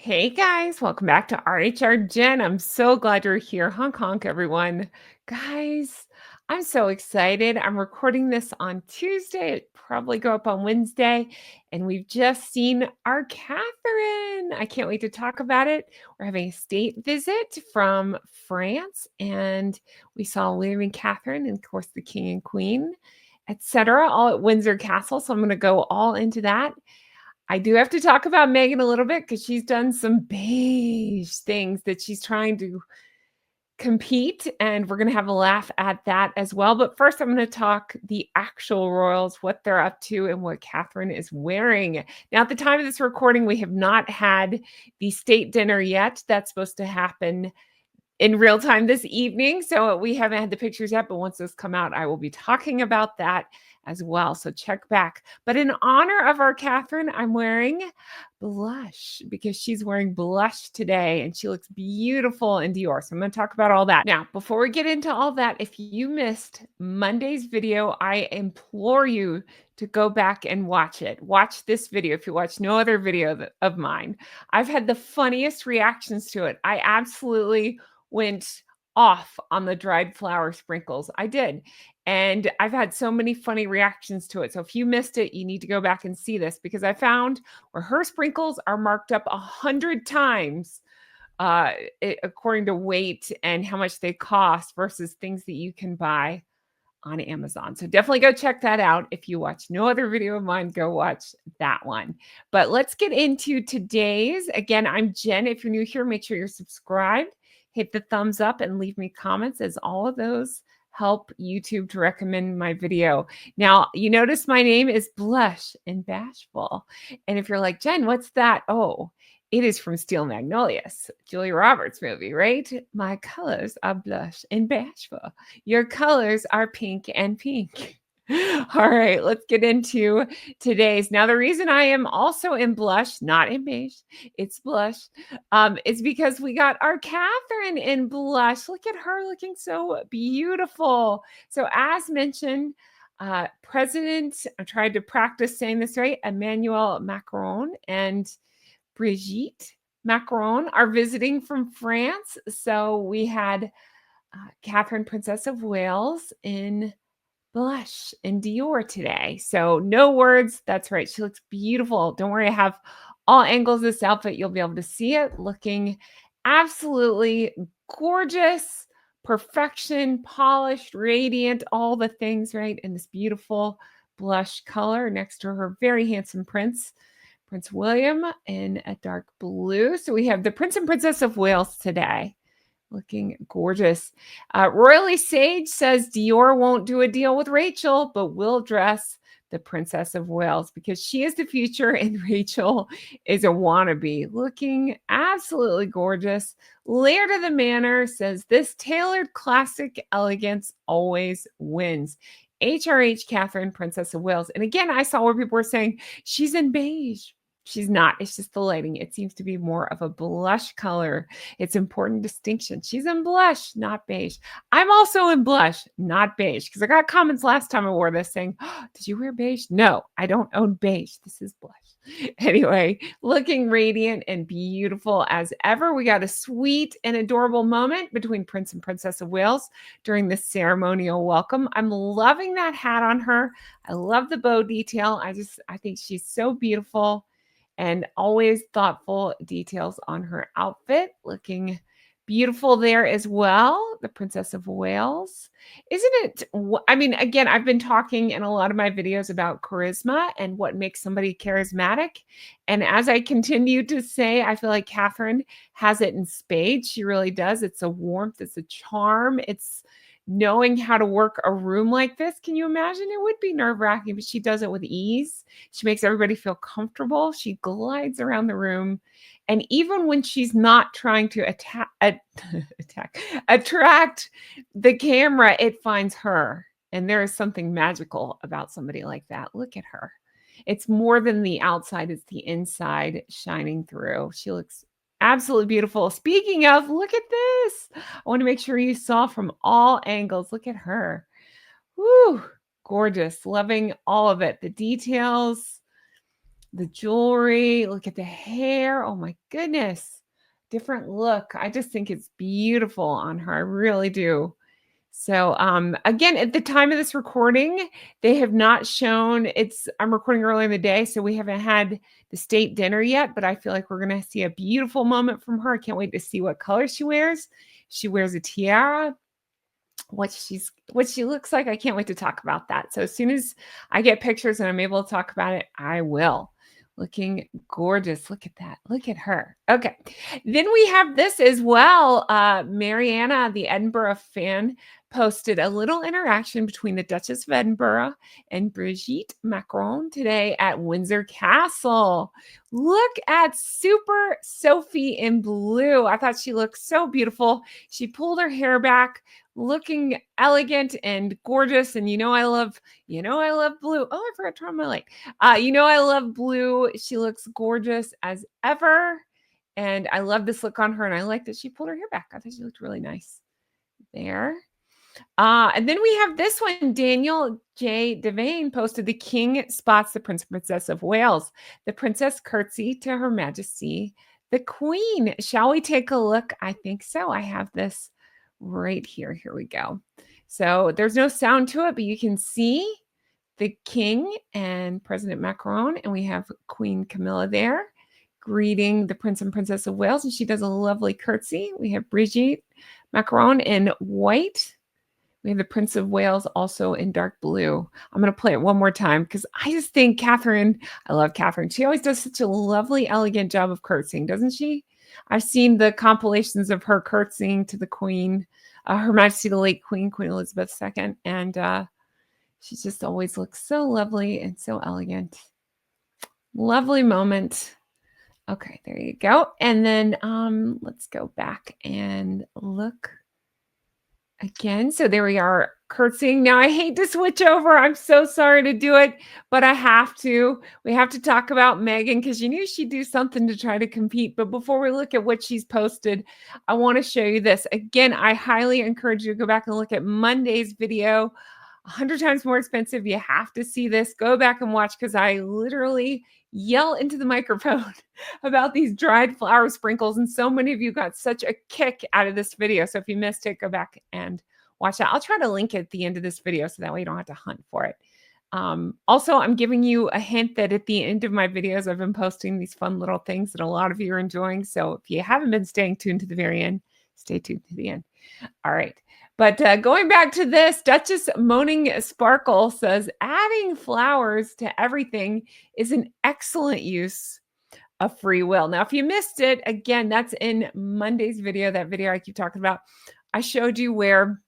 Hey guys, welcome back to RHR Jen. I'm so glad you're here. Honk honk, everyone. Guys, I'm so excited. I'm recording this on Tuesday. It probably go up on Wednesday. And we've just seen our Catherine. I can't wait to talk about it. We're having a state visit from France, and we saw William and Catherine, and of course the King and Queen, etc., all at Windsor Castle. So I'm going to go all into that. I do have to talk about Meghan a little bit because she's done some beige things that she's trying to compete, and we're going to have a laugh at that as well. But first, I'm going to talk the actual royals, what they're up to, and what Catherine is wearing. Now, at the time of this recording, we have not had the state dinner yet. That's supposed to happen in real time this evening. So we haven't had the pictures yet, but once those come out, I will be talking about that as well. So check back. But in honor of our Catherine, I'm wearing blush because she's wearing blush today and she looks beautiful in Dior. So I'm going to talk about all that. Now, before we get into all that, if you missed Monday's video, I implore you to go back and watch it. Watch this video if you watch no other video of mine. I've had the funniest reactions to it. I absolutely went off on the dried flower sprinkles. I did. And I've had so many funny reactions to it. So if you missed it, you need to go back and see this because I found where her sprinkles are marked up 100 times according to weight and how much they cost versus things that you can buy on Amazon. So definitely go check that out. If you watch no other video of mine, go watch that one. But let's get into today's. Again, I'm Jen. If you're new here, make sure you're subscribed, hit the thumbs up, and leave me comments, as all of those help YouTube to recommend my video. Now, you notice my name is Blush and Bashful. And if you're like, Jen, what's that? Oh, it is from Steel Magnolias, Julia Roberts movie, right? My colors are blush and bashful. Your colors are pink and pink. All right, let's get into today's. Now, the reason I am also in blush, not in beige, it's blush, is because we got our Catherine in blush. Look at her looking so beautiful. So, as mentioned, President, I tried to practice saying this right, Emmanuel Macron and Brigitte Macron are visiting from France. So we had Catherine, Princess of Wales, in blush and Dior today. So no words. That's right. She looks beautiful. Don't worry. I have all angles of this outfit. You'll be able to see it looking absolutely gorgeous, perfection, polished, radiant, all the things, right? In this beautiful blush color next to her very handsome Prince William, in a dark blue. So we have the Prince and Princess of Wales today. Looking gorgeous. Royally Sage says Dior won't do a deal with Rachel, but will dress the Princess of Wales because she is the future and Rachel is a wannabe. Looking absolutely gorgeous. Laird of the Manor says this tailored classic elegance always wins. HRH Catherine, Princess of Wales. And again, I saw where people were saying she's in beige. She's not. It's just the lighting. It seems to be more of a blush color. It's important distinction. She's in blush, not beige. I'm also in blush, not beige, because I got comments last time I wore this saying, oh, did you wear beige? No, I don't own beige. This is blush. Anyway, looking radiant and beautiful as ever. We got a sweet and adorable moment between Prince and Princess of Wales during the ceremonial welcome. I'm loving that hat on her. I love the bow detail. I think she's so beautiful. And always thoughtful details on her outfit. Looking beautiful there as well. The Princess of Wales. Isn't it? I mean, again, I've been talking in a lot of my videos about charisma and what makes somebody charismatic. And as I continue to say, I feel like Catherine has it in spades. She really does. It's a warmth. It's a charm. It's knowing how to work a room like this. Can you imagine? It would be nerve-wracking, but she does it with ease. She makes everybody feel comfortable. She glides around the room. And even when she's not trying to attract the camera, it finds her. And there is something magical about somebody like that. Look at her. It's more than the outside, it's the inside shining through. She looks absolutely beautiful. Speaking of, look at this. I want to make sure you saw from all angles. Look at her. Woo, gorgeous. Loving all of it. The details, the jewelry, look at the hair. Oh my goodness. Different look. I just think it's beautiful on her. I really do. So, again, at the time of this recording, they have not shown I'm recording early in the day, so we haven't had the state dinner yet, but I feel like we're going to see a beautiful moment from her. I can't wait to see what color she wears. She wears a tiara, what she looks like. I can't wait to talk about that. So as soon as I get pictures and I'm able to talk about it, I will. Looking gorgeous. Look at that. Look at her. Okay. Then we have this as well. Mariana, the Edinburgh fan, posted a little interaction between the Duchess of Edinburgh and Brigitte Macron today at Windsor Castle. Look at Super Sophie in blue. I thought she looked so beautiful. She pulled her hair back, looking elegant and gorgeous. And I love blue. Oh, I forgot to turn on my light. I love blue. She looks gorgeous as ever. And I love this look on her. And I like that she pulled her hair back. I thought she looked really nice there. And then we have this one. Daniel J. Devane posted, the king spots the Prince and Princess of Wales. The princess curtsy to Her Majesty, the Queen. Shall we take a look? I think so. I have this right here. Here we go. So there's no sound to it, but you can see the king and President Macron, and we have Queen Camilla there greeting the Prince and Princess of Wales, and she does a lovely curtsy. We have Brigitte Macron in white. We have the Prince of Wales also in dark blue. I'm going to play it one more time because I just think I love Catherine. She always does such a lovely, elegant job of curtsying, doesn't she? I've seen the compilations of her curtsying to the Queen, Her Majesty the late Queen Elizabeth II, and she just always looks so lovely and so elegant. Lovely moment. Okay, there you go. And then let's go back and look again. So there we are, curtsying. Now I hate to switch over. I'm so sorry to do it, but I have to. We have to talk about Meghan because you knew she'd do something to try to compete. But before we look at what she's posted, I want to show you this. Again, I highly encourage you to go back and look at Monday's video. 100 times more expensive. You have to see this. Go back and watch because I literally yell into the microphone about these dried flower sprinkles. And so many of you got such a kick out of this video. So if you missed it, go back and watch that. I'll try to link it at the end of this video so that way you don't have to hunt for it. Also, I'm giving you a hint that at the end of my videos, I've been posting these fun little things that a lot of you are enjoying. So if you haven't been staying tuned to the very end, stay tuned to the end. All right. But going back to this, Duchess Moaning Sparkle says, adding flowers to everything is an excellent use of free will. Now, if you missed it, again, that's in Monday's video, that video I keep talking about. I showed you where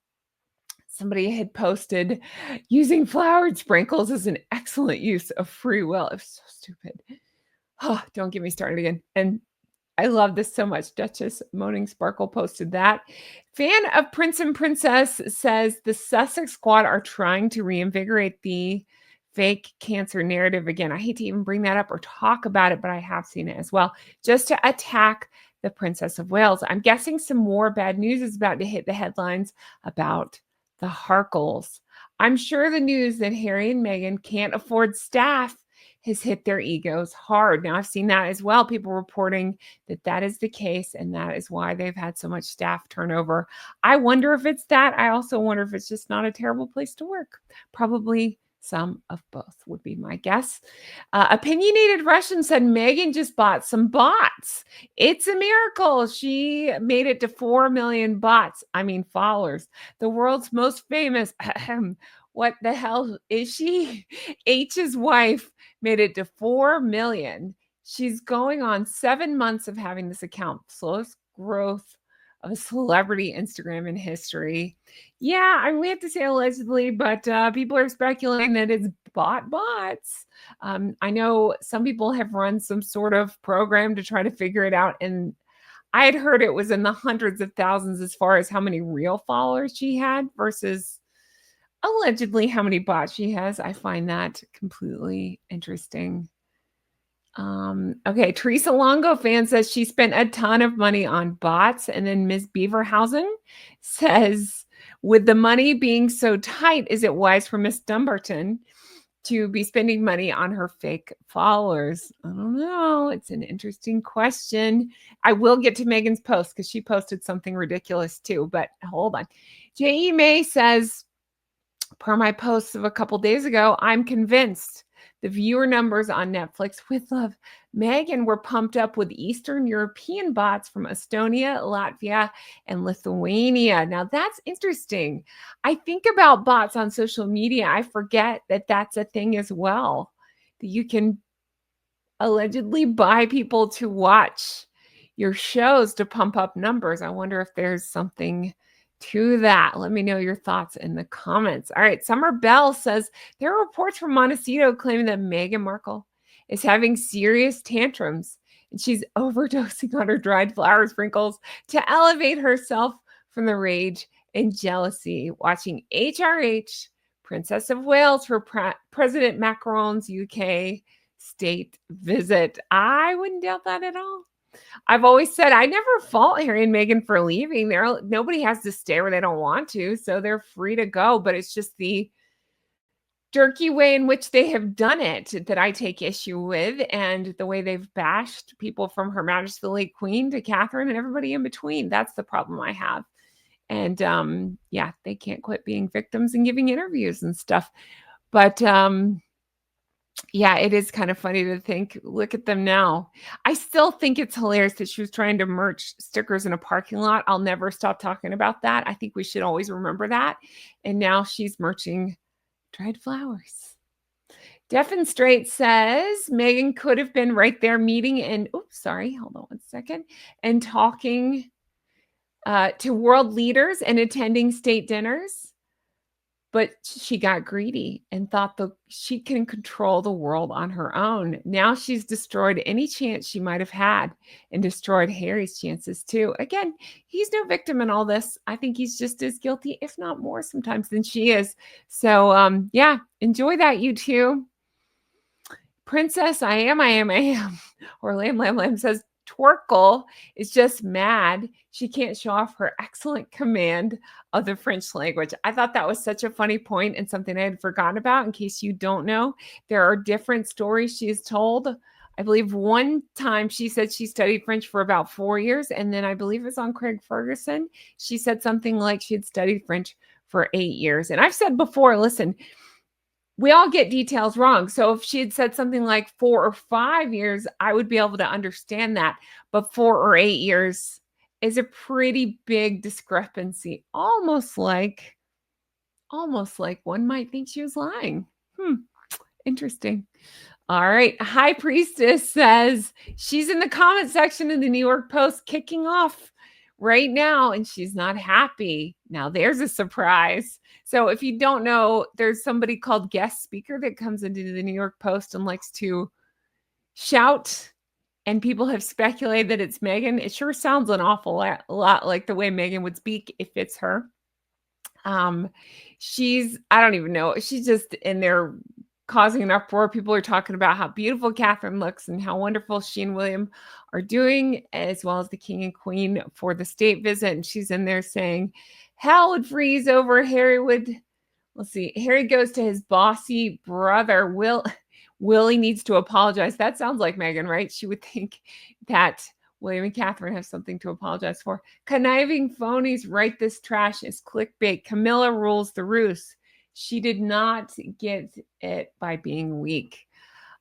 somebody had posted using flowered sprinkles is an excellent use of free will. It was so stupid. Oh, don't get me started again. And I love this so much. Duchess Moaning Sparkle posted that. Fan of Prince and Princess says the Sussex squad are trying to reinvigorate the fake cancer narrative again. I hate to even bring that up or talk about it, but I have seen it as well, just to attack the Princess of Wales. I'm guessing some more bad news is about to hit the headlines about the Harkles. I'm sure the news that Harry and Meghan can't afford staff has hit their egos hard. Now, I've seen that as well. People reporting that is the case, and that is why they've had so much staff turnover. I wonder if it's that. I also wonder if it's just not a terrible place to work. Probably some of both would be my guess. Opinionated Russian said Meghan just bought some bots. It's a miracle. She made it to 4 million followers. The world's most famous. What the hell is she? H's wife made it to 4 million. She's going on 7 months of having this account. Slowest growth of a celebrity Instagram in history. Yeah, we have to say allegedly, but people are speculating that it's bots. I know some people have run some sort of program to try to figure it out, and I had heard it was in the hundreds of thousands as far as how many real followers she had versus allegedly how many bots she has. I find that completely interesting. Okay, Teresa Longo fan says she spent a ton of money on bots. And then Ms. Beaverhausen says, with the money being so tight, is it wise for Miss Dumbarton to be spending money on her fake followers? I don't know. It's an interesting question. I will get to Megan's post because she posted something ridiculous too, but hold on. J.E. May says, per my posts of a couple days ago, I'm convinced the viewer numbers on Netflix with Love Megan were pumped up with Eastern European bots from Estonia, Latvia, and Lithuania. Now that's interesting. I think about bots on social media. I forget that that's a thing as well, that you can allegedly buy people to watch your shows to pump up numbers. I wonder if there's something to that. Let me know your thoughts in the comments. All right, Summer Bell says there are reports from Montecito claiming that Meghan Markle is having serious tantrums and she's overdosing on her dried flower sprinkles to elevate herself from the rage and jealousy. Watching HRH, Princess of Wales, for President Macron's UK state visit. I wouldn't doubt that at all. I've always said I never fault Harry and Meghan for leaving. Nobody has to stay where they don't want to, so they're free to go. But it's just the jerky way in which they have done it that I take issue with, and the way they've bashed people from Her Majesty the late Queen to Catherine and everybody in between. That's the problem I have. And yeah, they can't quit being victims and giving interviews and stuff. But yeah, it is kind of funny to think, look at them now. I still think it's hilarious that she was trying to merch stickers in a parking lot. I'll never stop talking about that. I think we should always remember that. And now she's merching dried flowers. Deaf and Straight says Meghan could have been right there meeting and, oops, sorry, hold on one second, and talking to world leaders and attending state dinners. But she got greedy and thought that she can control the world on her own. Now she's destroyed any chance she might have had and destroyed Harry's chances too. Again, he's no victim in all this. I think he's just as guilty, if not more sometimes, than she is. So yeah, enjoy that, you two. Princess, I am. Or Lamb says, Twerkle is just mad she can't show off her excellent command of the French language. I thought that was such a funny point and something I had forgotten about. In case you don't know, there are different stories she's told. I believe one time she said she studied French for about 4 years. And then I believe it was on Craig Ferguson. She said something like she had studied French for 8 years. And I've said before, listen, we all get details wrong. So if she had said something like 4 or 5 years, I would be able to understand that. But 4 or 8 years is a pretty big discrepancy. Almost like one might think she was lying. Interesting. All right. High Priestess says she's in the comment section in the New York Post kicking off right now, and she's not happy. Now, there's a surprise. So if you don't know, there's somebody called guest speaker that comes into the New York Post and likes to shout, and people have speculated that it's Meghan. It sure sounds an awful lot like the way Meghan would speak if it's her. I don't even know. She's just in there causing an uproar. People are talking about how beautiful Catherine looks and how wonderful she and William are doing, as well as the king and queen for the state visit. And she's in there saying, hell would freeze over. Harry goes to his bossy brother. Willie needs to apologize. That sounds like Meghan, right? She would think that William and Catherine have something to apologize for. Conniving phonies write this trash as clickbait. Camilla rules the roost. She did not get it by being weak.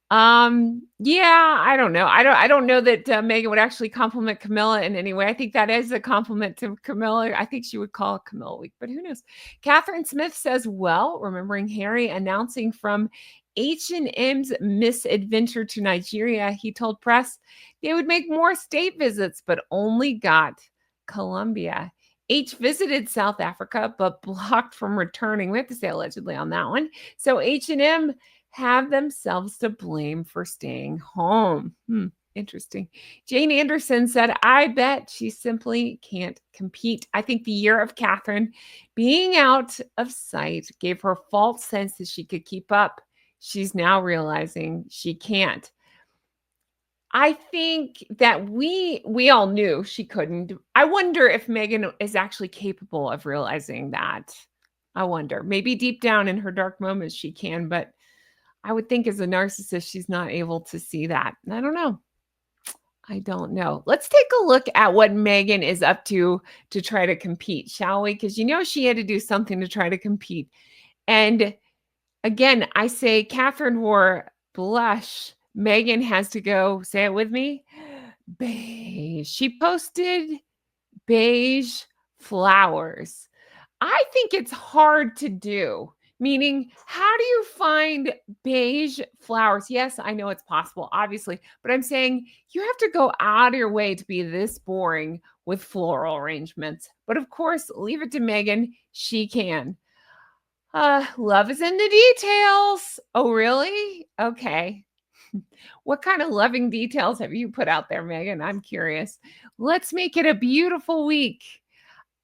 Yeah, I don't know. I don't know that Meghan would actually compliment Camilla in any way. I think that is a compliment to Camilla. I think she would call Camilla weak, but who knows? Catherine Smith says, well, remembering Harry announcing from H&M's misadventure to Nigeria, he told press they would make more state visits, but only got Colombia. H visited South Africa, but blocked from returning. We have to say allegedly on that one. So H&M have themselves to blame for staying home. Interesting. Jane Anderson said, I bet she simply can't compete. I think the year of Catherine being out of sight gave her false sense that she could keep up. She's now realizing she can't. I think that we all knew she couldn't. I wonder if Meghan is actually capable of realizing that. I wonder. Maybe deep down in her dark moments she can, but I would think as a narcissist, she's not able to see that. I don't know. I don't know. Let's take a look at what Meghan is up to try to compete, shall we? Because she had to do something to try to compete. And again, I say Catherine wore blush. Meghan has to go, say it with me, beige. She posted beige flowers. I think it's hard to do. Meaning, how do you find beige flowers? Yes, I know it's possible, obviously, but I'm saying you have to go out of your way to be this boring with floral arrangements. But of course, leave it to Meghan. She can. Love is in the details. Oh, really? Okay. What kind of loving details have you put out there, Meghan? I'm curious. Let's make it a beautiful week.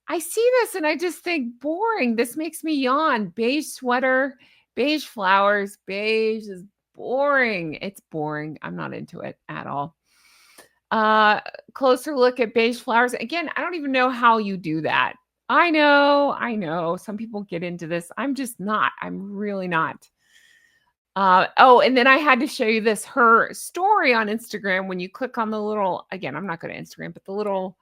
I see this and I just think boring. This makes me yawn. Beige sweater, beige flowers, beige is boring. It's boring. I'm not into it at all. Uh, Closer look at beige flowers. Again, I don't even know how you do that. I know. Some people get into this. I'm just not. I'm really not. Oh, and then I had to show you this, her story on Instagram. When you click on the little, again, I'm not going to Instagram, but the little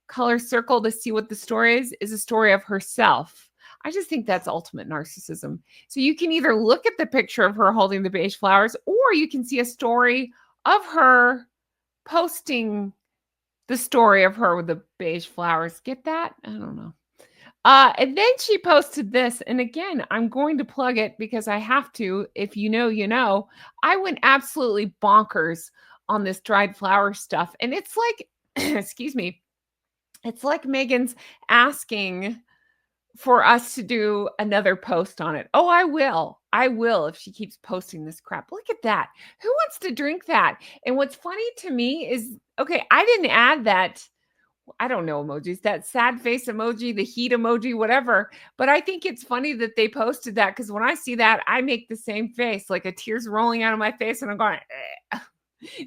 color circle to see what the story is a story of herself. I just think that's ultimate narcissism. So you can either look at the picture of her holding the beige flowers, or you can see a story of her posting the story of her with the beige flowers. Get that? I don't know. And then she posted this, and again, I'm going to plug it because I have to. If you know, you know. I went absolutely bonkers on this dried flower stuff, and it's like, excuse me, it's like Meghan's asking for us to do another post on it. Oh, I will. I will if she keeps posting this crap. Look at that. Who wants to drink that? And what's funny to me is, okay, I didn't add that. I don't know emojis, that sad face emoji, the heat emoji, whatever. But I think it's funny that they posted that because when I see that, I make the same face, like a tear's rolling out of my face, and I'm going,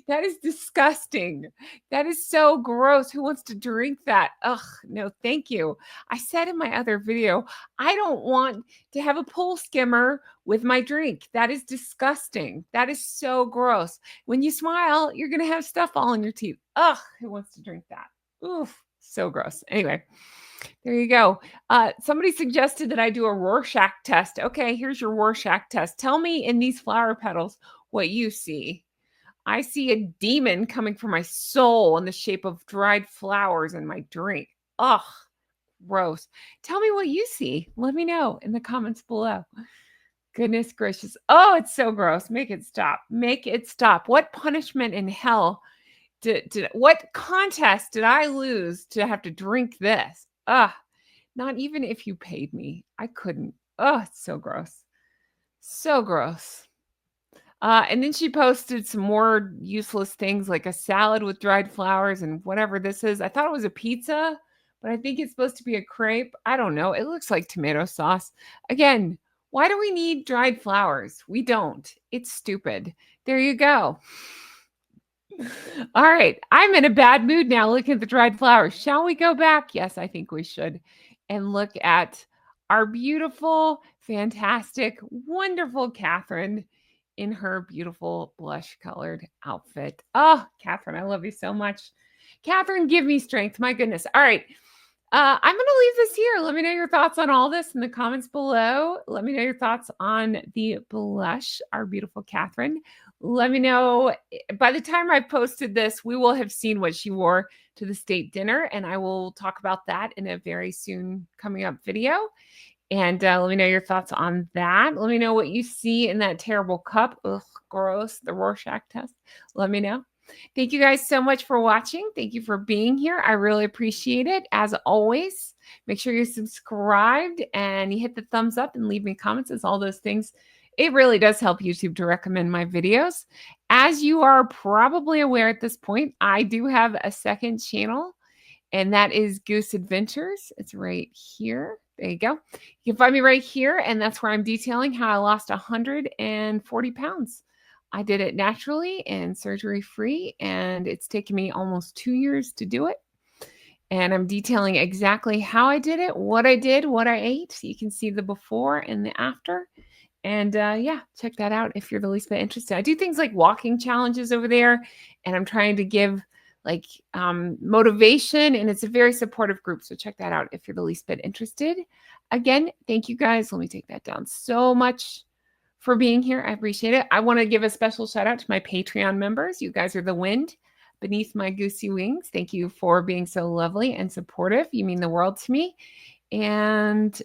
that is disgusting. That is so gross. Who wants to drink that? Ugh, no, thank you. I said in my other video, I don't want to have a pool skimmer with my drink. That is disgusting. That is so gross. When you smile, you're going to have stuff all in your teeth. Ugh, who wants to drink that? Oof, so gross. Anyway, there you go. Somebody suggested that I do a Rorschach test. Okay, here's your Rorschach test. Tell me in these flower petals what you see. I see a demon coming from my soul in the shape of dried flowers in my drink. Ugh, gross. Tell me what you see. Let me know in the comments below. Goodness gracious. Oh, it's so gross. Make it stop. Make it stop. What punishment in hell what contest did I lose to have to drink this? Ugh, not even if you paid me. I couldn't. Oh, it's so gross. So gross. And then she posted some more useless things like a salad with dried flowers and whatever this is. I thought it was a pizza, but I think it's supposed to be a crepe. I don't know. It looks like tomato sauce. Again, why do we need dried flowers? We don't. It's stupid. There you go. All right. I'm in a bad mood now looking at the dried flowers. Shall we go back? Yes, I think we should. And look at our beautiful, fantastic, wonderful Catherine in her beautiful blush colored outfit. Oh, Catherine, I love you so much. Catherine, give me strength. My goodness. All right. I'm going to leave this here. Let me know your thoughts on all this in the comments below. Let me know your thoughts on the blush, our beautiful Catherine. Let me know, by the time I posted this, we will have seen what she wore to the state dinner, and I will talk about that in a very soon coming up video. And let me know your thoughts on that. Let me know what you see in that terrible cup. Ugh, gross. The Rorschach test. Let me know. Thank you guys so much for watching. Thank you for being here. I really appreciate it. As always, make sure you're subscribed and you hit the thumbs up and leave me comments, as all those things. It really does help YouTube to recommend my videos. As you are probably aware at this point, I do have a second channel, and that is Goose Adventures. It's right here. There you go. You can find me right here, and that's where I'm detailing how I lost 140 pounds. I did it naturally and surgery-free, and it's taken me almost 2 years to do it. And I'm detailing exactly how I did it, what I ate. So you can see the before and the after. And yeah, check that out if you're the least bit interested. I do things like walking challenges over there, and I'm trying to give like motivation, and it's a very supportive group. So check that out if you're the least bit interested. Again, thank you guys. Let me take that down so much for being here. I appreciate it. I want to give a special shout out to my Patreon members. You guys are the wind beneath my goosey wings. Thank you for being so lovely and supportive. You mean the world to me. And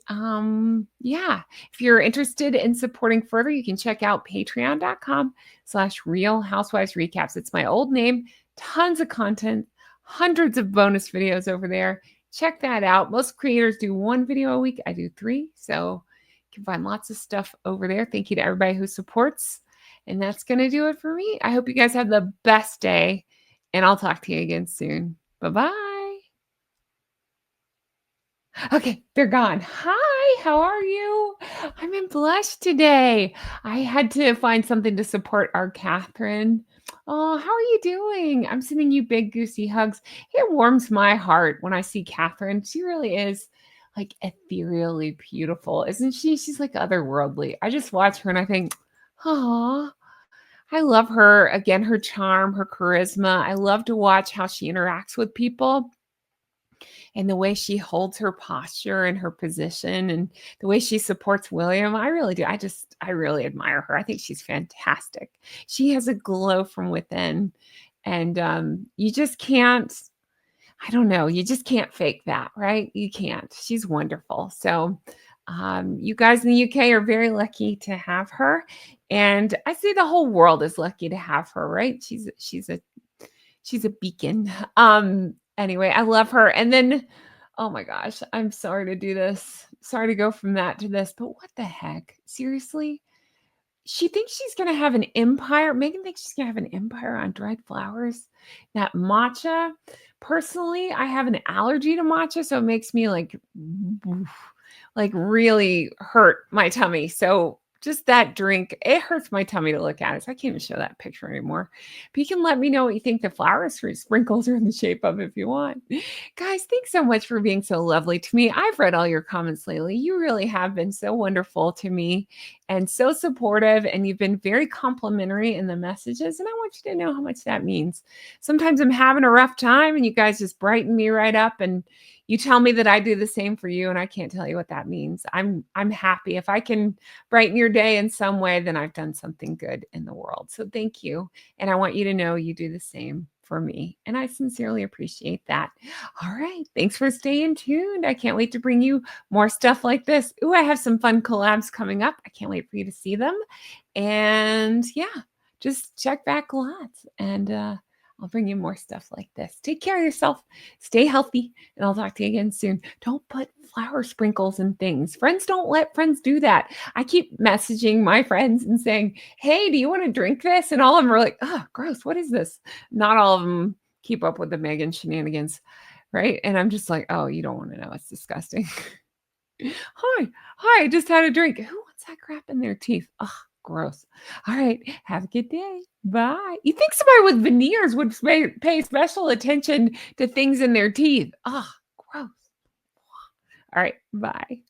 yeah, if you're interested in supporting further, you can check out patreon.com/Real Housewives Recaps. It's my old name, tons of content, hundreds of bonus videos over there. Check that out. Most creators do one video a week. I do 3. So you can find lots of stuff over there. Thank you to everybody who supports. And that's going to do it for me. I hope you guys have the best day, and I'll talk to you again soon. Bye-bye. Okay, they're gone. Hi, how are you? I'm in blush today. I had to find something to support our Catherine. Oh, how are you doing? I'm sending you big goosey hugs. It warms my heart when I see Catherine. She really is like ethereally beautiful, isn't she? She's like otherworldly. I just watch her and I think, oh, I love her. Again, her charm, her charisma. I love to watch how she interacts with people and the way she holds her posture and her position and the way she supports William. I really do. I really admire her. I think she's fantastic. She has a glow from within. And you just can't, I don't know, you just can't fake that, right? You can't. She's wonderful. So, you guys in the UK are very lucky to have her. And I say the whole world is lucky to have her, right? She's a beacon. Anyway, I love her. And then, oh my gosh, I'm sorry to do this. Sorry to go from that to this, but what the heck? Seriously? She thinks she's gonna have an empire. Megan thinks she's gonna have an empire on dried flowers. That matcha. Personally, I have an allergy to matcha, so it makes me like really hurt my tummy. So just that drink, it hurts my tummy to look at it. So I can't even show that picture anymore. But you can let me know what you think the flowers fruit sprinkles are in the shape of if you want. Guys, thanks so much for being so lovely to me. I've read all your comments lately. You really have been so wonderful to me and so supportive. And you've been very complimentary in the messages. And I want you to know how much that means. Sometimes I'm having a rough time and you guys just brighten me right up and you tell me that I do the same for you, and I can't tell you what that means. I'm happy. If I can brighten your day in some way, then I've done something good in the world. So thank you. And I want you to know you do the same for me. And I sincerely appreciate that. All right. Thanks for staying tuned. I can't wait to bring you more stuff like this. Ooh, I have some fun collabs coming up. I can't wait for you to see them. And yeah, just check back lots. And I'll bring you more stuff like this. Take care of yourself. Stay healthy. And I'll talk to you again soon. Don't put flower sprinkles and things. Friends don't let friends do that. I keep messaging my friends and saying, hey, do you want to drink this? And all of them are like, oh, gross. What is this? Not all of them keep up with the Meghan shenanigans. Right. And I'm just like, oh, you don't want to know. It's disgusting. Hi, I just had a drink. Who wants that crap in their teeth? Ugh, gross. All right, have a good day. Bye. You think somebody with veneers would pay special attention to things in their teeth? Ugh, gross. All right, bye.